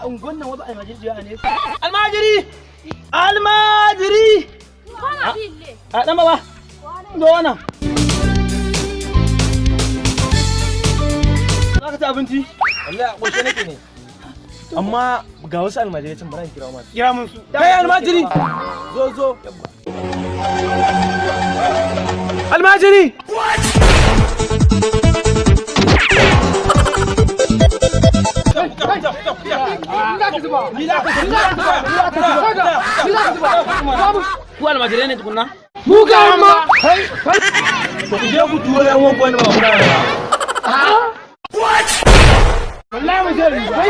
unguwan nan wasu almajiri jiya ne. Almajiri! Almajiri! A ɗan baba. Zo wannan. Za ka ci abinci? Wallahi a ƙoshe nake ne. Amma ga wasu almajirai can bara kira masu. Kira mun su. Kai almajiri! Zo. Almajiri! Ku almajirai ne tukunna? Mu ga ma! Ku je ku turo yan wanku wani ba ku da What? Wallahi mu je riba.